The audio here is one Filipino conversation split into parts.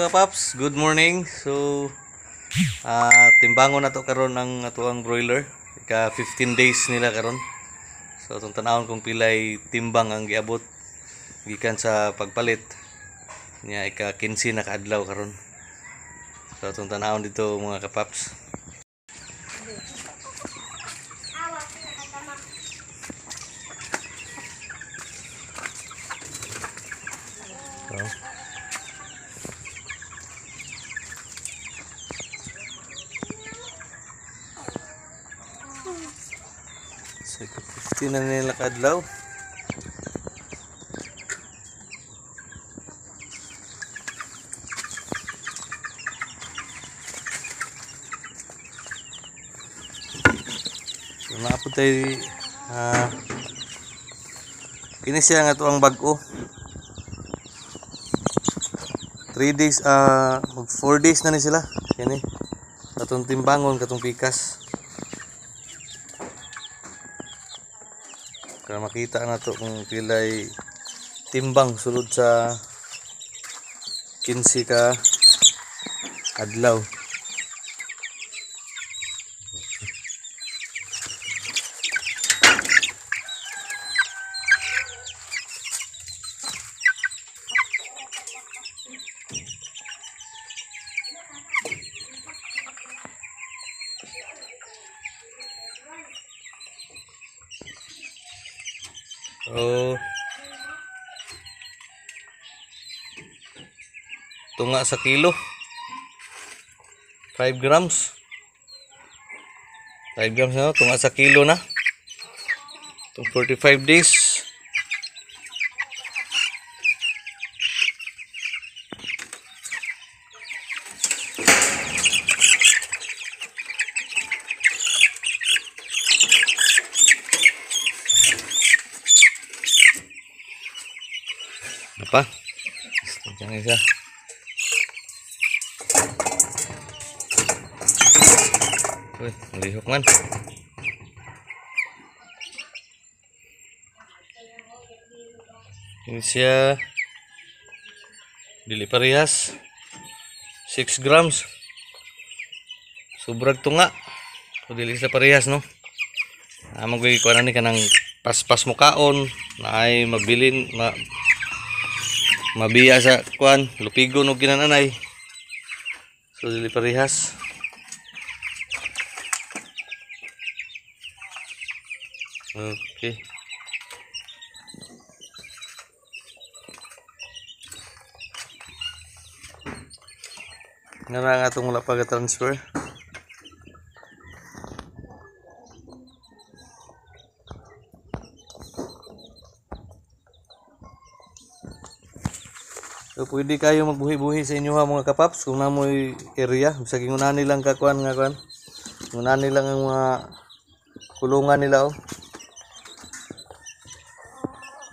mga paps, good morning. So, timbangon na to karon ng atuang broiler. Ika 15 days nila karon. So, itong tanawon kung pilay timbang ang giabot gikan sa pagpalit. Nya ika 15 na kaadlaw karon. So, itong tanawon dito mga kapaps. So, 15 na nila kadlaw. So, naapod tayo kini siya nga ito ang bag-o. 3 days, mag 4 days na ni sila. Yan katong timbangon, katong pikas. Para makita na to kung pilay timbang sulod sa 15 ka adlaw. So, tunga sa kilo 5 grams 5 grams na, tunga sa kilo na itong 45 days. Apa? Jangan isa. Uy, malihok man. Ini siya dili parehas 6 grams. Sobrag tunga. So dili sa parehas no. Magwi ko ni kanang paspas mo kaon na ay mabilin mabiya sa kuan lupigo no ginananay. So dili parehas. Okay. Nga nga itong wala pag-transfer. So, pwede kayo magbuhi-buhi sa inyo ha mga kapaps kung namoy area. Bisa gingunan nilang kakuan nga kuan. Gingunan nilang ang mga kulungan nila oh.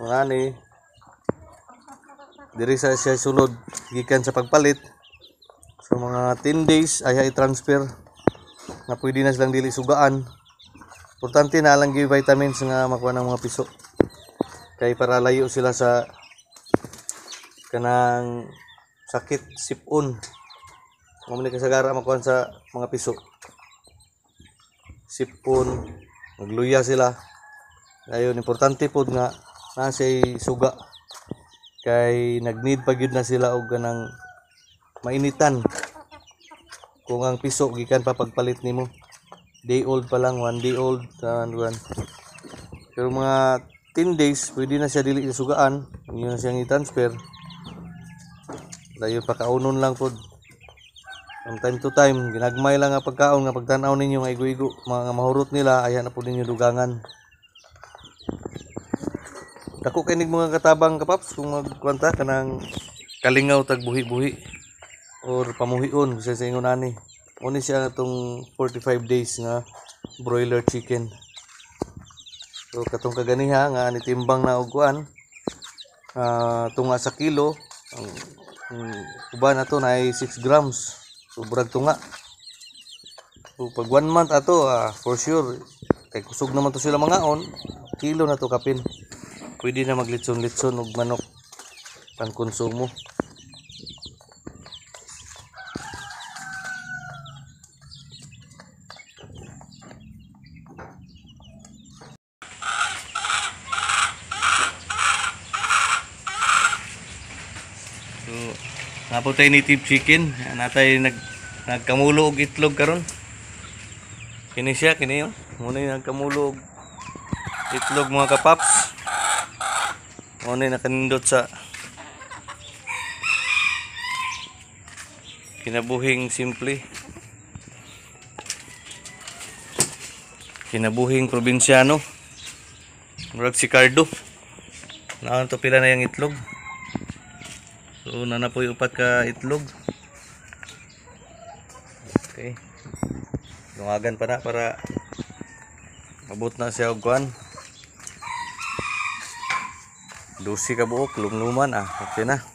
Ngani diri sa siya sulod gikan sa pagpalit. So mga 10 days ay i-transfer na pwede na silang dili sugaan. Importante na lang gi vitamins nga makuha ng mga piso. Kay para layo sila sa kanang sakit sipon. Mo ni kasagara makuha sa mga piso. Sipon, magluya sila. Ayun importante pod nga nasay suga. Kay nag-need pa gyud na sila og kanang mainitan. Kung ang piso gikan pa pagpalit nimo. Day old pa lang, 1 day old one. Pero mga 10 days pwede na siya dili sugaan. Inyo na siyang i-transfer. Dayon pa kaunon lang pod. From time to time ginagmay lang nga pagkaon nga pagtan-aw ninyo nga igo-igo mga mahurot nila aya na pod ninyo dugangan. Dako kay nig mga katabang kapaps kung magkwanta kanang kalingaw tag buhi-buhi or pamuhion sa ingon ani. Uni siya atong 45 days nga broiler chicken. So katong kaganiha nga nitimbang na og kuan tunga sa kilo ang uban ato na ay 6 grams. Sobrang tunga. So pag 1 month ato for sure kay kusog naman to sila mangaon, kilo na to kapin. Pwede na maglitson-litson og manok pang konsumo. Naputay native chicken. Natay nagkamulo og itlog karon. Kini siya, kini yun. Muna yung nagkamulo og itlog mga kapaps. Muna yung nakanindot sa kinabuhing simple. Kinabuhing probinsyano. Murag si Cardo. Naan to pila na yung itlog. So nanapoy upat ka itlog. Okay. Lungagan pa na para abot na siya og kuan. 12 ka buok, lumluman okay na.